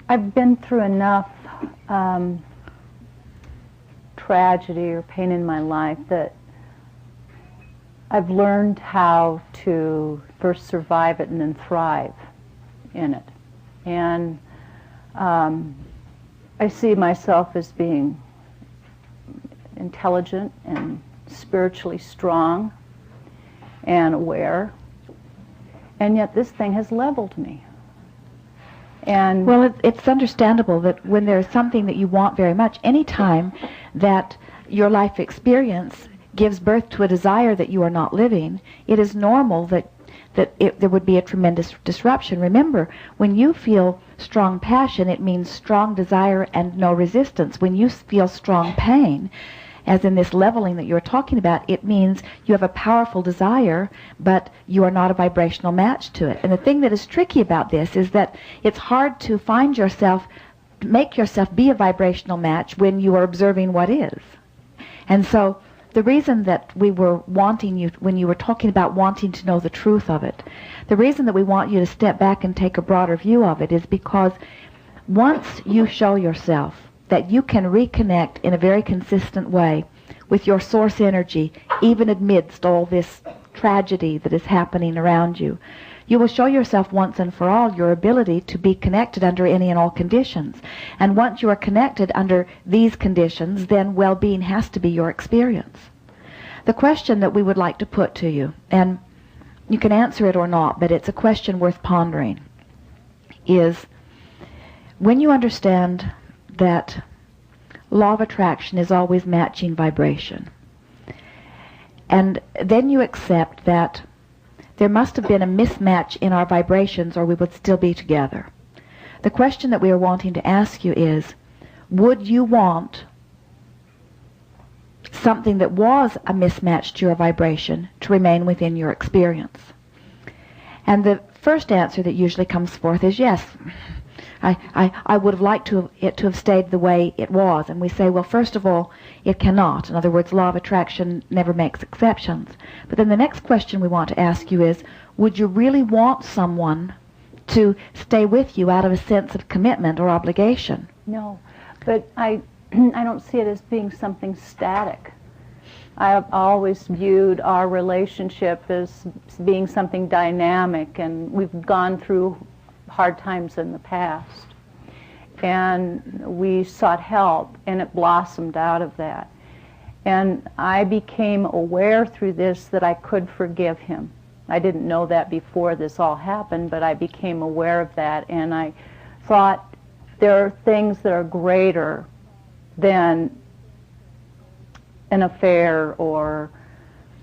I've been through enough tragedy or pain in my life that I've learned how to first survive it and then thrive in it. And I see myself as being intelligent and spiritually strong and aware, and yet this thing has leveled me. And well, it's understandable that when there's something that you want very much, any time that your life experience gives birth to a desire that you are not living, it is normal that there would be a tremendous disruption. Remember, when you feel strong passion, it means strong desire and no resistance. When you feel strong pain, as in this leveling that you're talking about, it means you have a powerful desire, but you are not a vibrational match to it. And the thing that is tricky about this is that it's hard to find yourself, make yourself be a vibrational match when you are observing what is. And so the reason that we were wanting you, when you were talking about wanting to know the truth of it, the reason that we want you to step back and take a broader view of it is because once you show yourself that you can reconnect in a very consistent way with your source energy, even amidst all this tragedy that is happening around you, you will show yourself once and for all your ability to be connected under any and all conditions. And once you are connected under these conditions, then well-being has to be your experience. The question that we would like to put to you, and you can answer it or not, but it's a question worth pondering, is when you understand that law of attraction is always matching vibration, and then you accept that there must have been a mismatch in our vibrations or we would still be together. The question that we are wanting to ask you is, would you want something that was a mismatch to your vibration to remain within your experience? And the first answer that usually comes forth is yes. I would have liked it to have stayed the way it was. And we say, well, first of all, it cannot. In other words, law of attraction never makes exceptions. But then the next question we want to ask you is, would you really want someone to stay with you out of a sense of commitment or obligation? No, but I don't see it as being something static. I've always viewed our relationship as being something dynamic, and we've gone through hard times in the past, and we sought help, and it blossomed out of that. And I became aware through this that I could forgive him. I didn't know that before this all happened, but I became aware of that, and I thought there are things that are greater than an affair or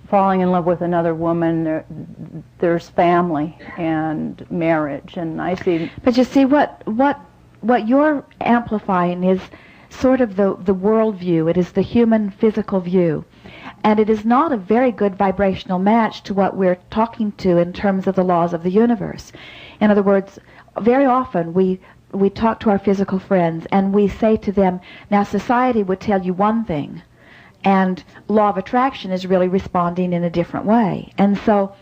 falling in love with another woman. There's family and marriage, and I see. But you see, what you're amplifying is sort of the world view. It is the human physical view, and it is not a very good vibrational match to what we're talking to in terms of the laws of the universe. In other words, very often we talk to our physical friends and we say to them, now society would tell you one thing, and law of attraction is really responding in a different way. And so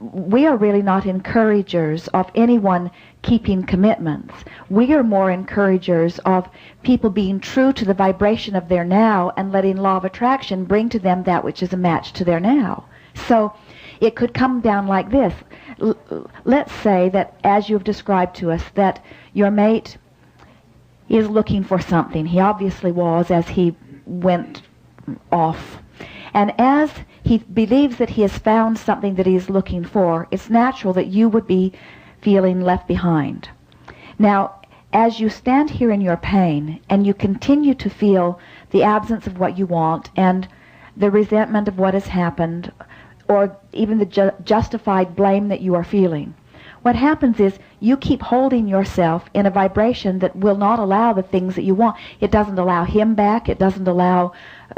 we are really not encouragers of anyone keeping commitments. We are more encouragers of people being true to the vibration of their now and letting law of attraction bring to them that which is a match to their now. So it could come down like this. Let's say that, as you've described to us, that your mate is looking for something. He obviously was, as he went off. And as he believes that he has found something that he is looking for, it's natural that you would be feeling left behind. Now, as you stand here in your pain and you continue to feel the absence of what you want and the resentment of what has happened, or even the justified blame that you are feeling, what happens is you keep holding yourself in a vibration that will not allow the things that you want. It doesn't allow him back. It doesn't allow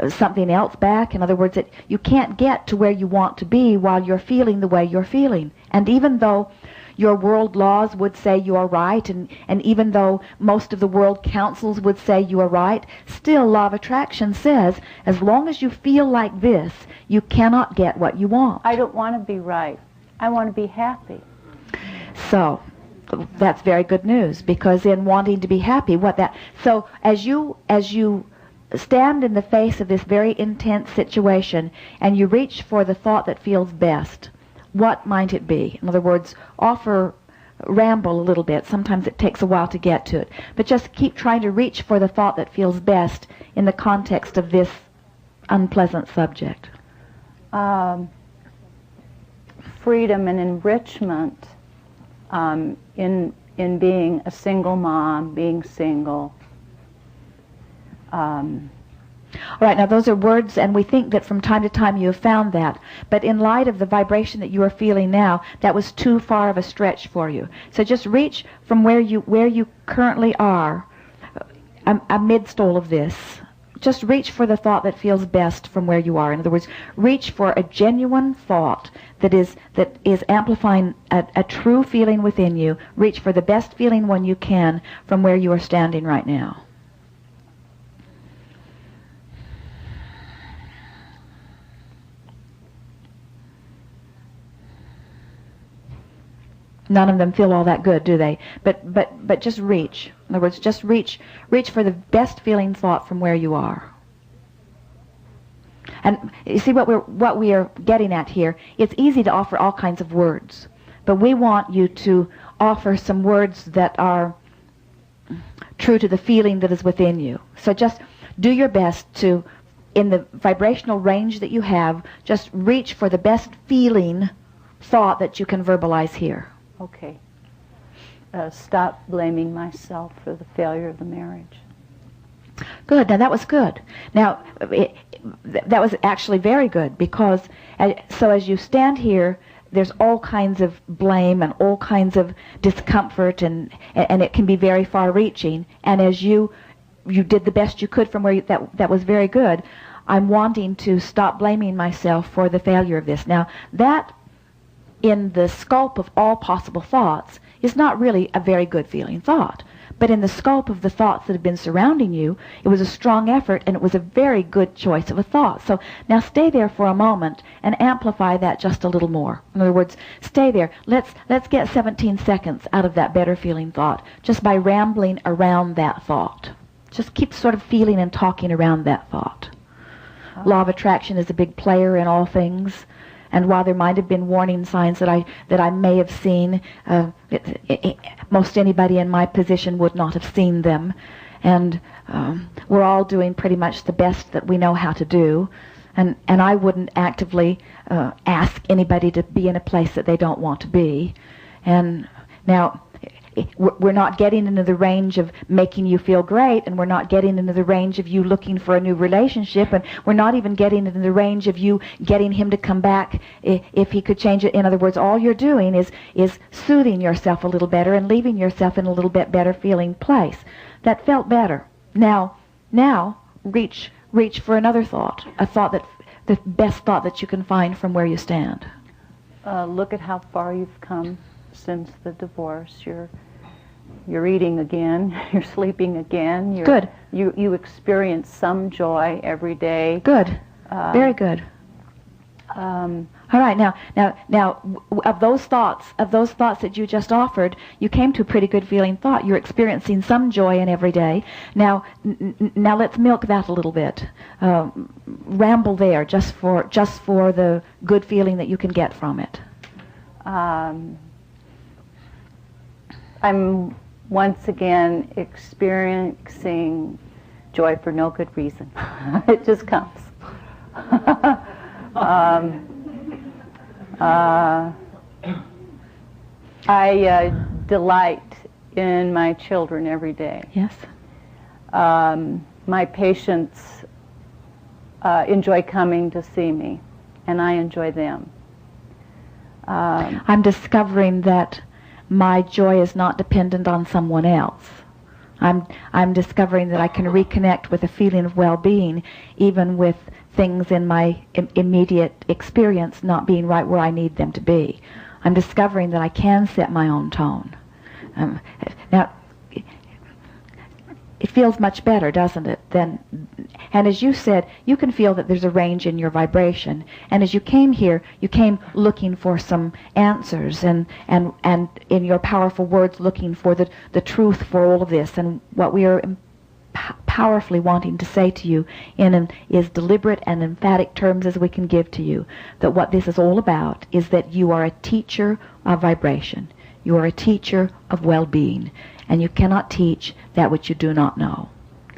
something else back. In other words, you can't get to where you want to be while you're feeling the way you're feeling. And even though your world laws would say you are right, and even though most of the world councils would say you are right, still law of attraction says, as long as you feel like this, you cannot get what you want. I don't want to be right. I want to be happy. So, that's very good news, because in wanting to be happy, so as you stand in the face of this very intense situation and you reach for the thought that feels best, what might it be? In other words, ramble a little bit. Sometimes it takes a while to get to it, but just keep trying to reach for the thought that feels best in the context of this unpleasant subject. Freedom and enrichment in being a single mom, being single. All right, now those are words, and we think that from time to time you have found that. But in light of the vibration that you are feeling now, that was too far of a stretch for you. So just reach from where you currently are, amidst all of this. Just reach for the thought that feels best from where you are. In other words, reach for a genuine thought that is amplifying a true feeling within you. Reach for the best feeling one you can from where you are standing right now. None of them feel all that good, do they? But just reach. In other words, just reach for the best feeling thought from where you are. And you see what we are getting at here. It's easy to offer all kinds of words, but we want you to offer some words that are true to the feeling that is within you. So just do your best to, in the vibrational range that you have, just reach for the best feeling thought that you can verbalize here. Okay. Stop blaming myself for the failure of the marriage. Good. Now that was good. Now that was actually very good, because so as you stand here, there's all kinds of blame and all kinds of discomfort, and it can be very far-reaching. And as you did the best you could from where that was very good. I'm wanting to stop blaming myself for the failure of this. Now that, in the scope of all possible thoughts, is not really a very good feeling thought. But in the scope of the thoughts that have been surrounding you, it was a strong effort, and it was a very good choice of a thought. So now stay there for a moment and amplify that just a little more. In other words, stay there. Let's get 17 seconds out of that better feeling thought just by rambling around that thought. Just keep sort of feeling and talking around that thought. Law of attraction is a big player in all things. And while there might have been warning signs that I may have seen, most anybody in my position would not have seen them. And we're all doing pretty much the best that we know how to do. And I wouldn't actively ask anybody to be in a place that they don't want to be. And now, we're not getting into the range of making you feel great, and we're not getting into the range of you looking for a new relationship, and we're not even getting into the range of you getting him to come back if he could change it. In other words, all you're doing is soothing yourself a little better and leaving yourself in a little bit better feeling place. That felt better. Now reach for another thought, a thought that the best thought that you can find from where you stand. Look at how far you've come since the divorce. You're eating again. You're sleeping again. Good. You experience some joy every day. Good. Very good. All right. Now, of those thoughts that you just offered, you came to a pretty good feeling thought. You're experiencing some joy in every day. Now let's milk that a little bit. Ramble there just for the good feeling that you can get from it. I'm once again experiencing joy for no good reason. It just comes. I delight in my children every day. Yes. My patients enjoy coming to see me, and I enjoy them. I'm discovering that my joy is not dependent on someone else. I'm discovering that I can reconnect with a feeling of well-being, even with things in my immediate experience not being right where I need them to be. I'm discovering that I can set my own tone. Now, it feels much better, doesn't it? And as you said, you can feel that there's a range in your vibration. And as you came here, you came looking for some answers and in your powerful words looking for the truth for all of this. And what we are powerfully wanting to say to you in as deliberate and emphatic terms as we can give to you, that what this is all about is that you are a teacher of vibration. You are a teacher of well-being. And you cannot teach that which you do not know.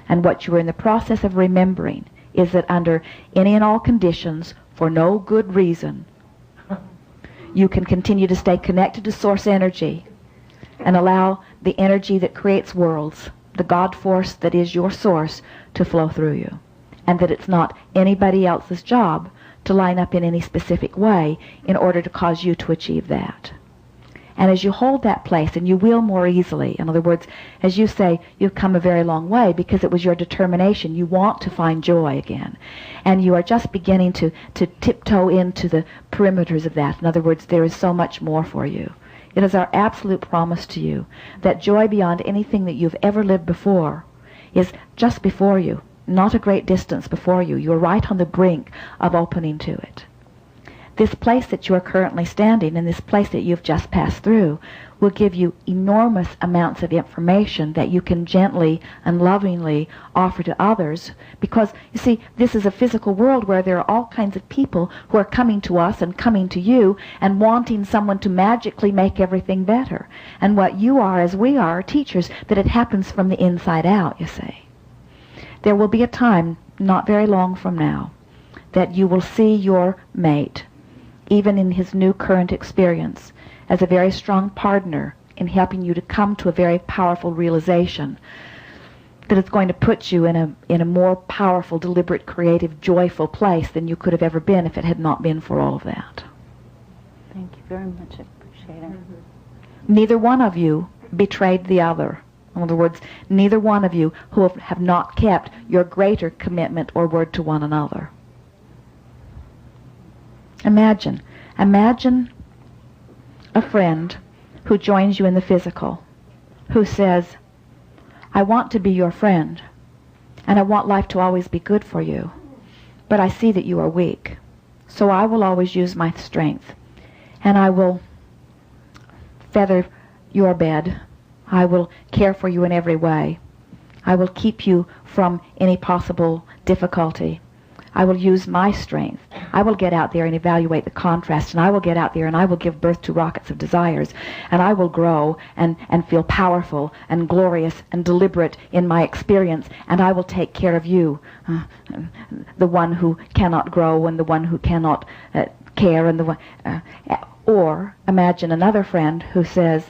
And what you are in the process of remembering is that under any and all conditions, for no good reason, you can continue to stay connected to source energy and allow the energy that creates worlds, the God force that is your source, to flow through you. And that it's not anybody else's job to line up in any specific way in order to cause you to achieve that. And as you hold that place, and you will more easily, in other words, as you say, you've come a very long way because it was your determination. You want to find joy again. And you are just beginning to tiptoe into the perimeters of that. In other words, there is so much more for you. It is our absolute promise to you that joy beyond anything that you've ever lived before is just before you, not a great distance before you. You're right on the brink of opening to it. This place that you are currently standing and this place that you've just passed through will give you enormous amounts of information that you can gently and lovingly offer to others, because, you see, this is a physical world where there are all kinds of people who are coming to us and coming to you and wanting someone to magically make everything better. And what you are, as we are teachers, that it happens from the inside out, you see. There will be a time, not very long from now, that you will see your mate, even in his new current experience, as a very strong partner in helping you to come to a very powerful realization that it's going to put you in a more powerful, deliberate, creative, joyful place than you could have ever been if it had not been for all of that. Thank you very much. I appreciate it. Neither one of you betrayed the other. In other words, neither one of you who have not kept your greater commitment or word to one another. Imagine a friend who joins you in the physical, who says, I want to be your friend, and I want life to always be good for you, but I see that you are weak, so I will always use my strength, and I will feather your bed. I will care for you in every way. I will keep you from any possible difficulty. I will use my strength. I will get out there and evaluate the contrast, and I will get out there and I will give birth to rockets of desires, and I will grow and feel powerful and glorious and deliberate in my experience, and I will take care of you, the one who cannot grow and the one who cannot care, and the one. Or imagine another friend who says,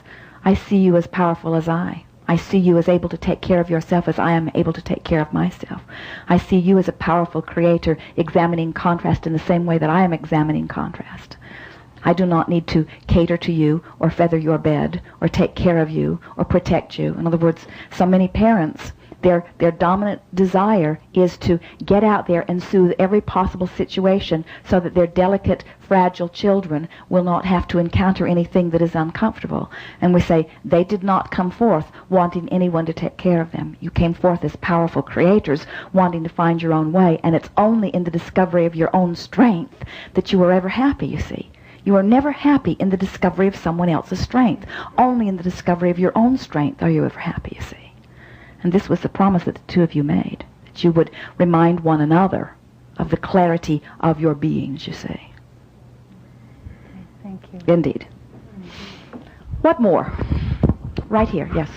I see you as powerful as I. I see you as able to take care of yourself as I am able to take care of myself. I see you as a powerful creator examining contrast in the same way that I am examining contrast. I do not need to cater to you or feather your bed or take care of you or protect you. In other words, so many parents, their dominant desire is to get out there and soothe every possible situation so that their delicate, fragile children will not have to encounter anything that is uncomfortable. And we say, they did not come forth wanting anyone to take care of them. You came forth as powerful creators wanting to find your own way, and it's only in the discovery of your own strength that you are ever happy, you see. You are never happy in the discovery of someone else's strength. Only in the discovery of your own strength are you ever happy, you see. And this was the promise that the two of you made, that you would remind one another of the clarity of your beings, you see. Thank you. Indeed. What more? Right here, yes.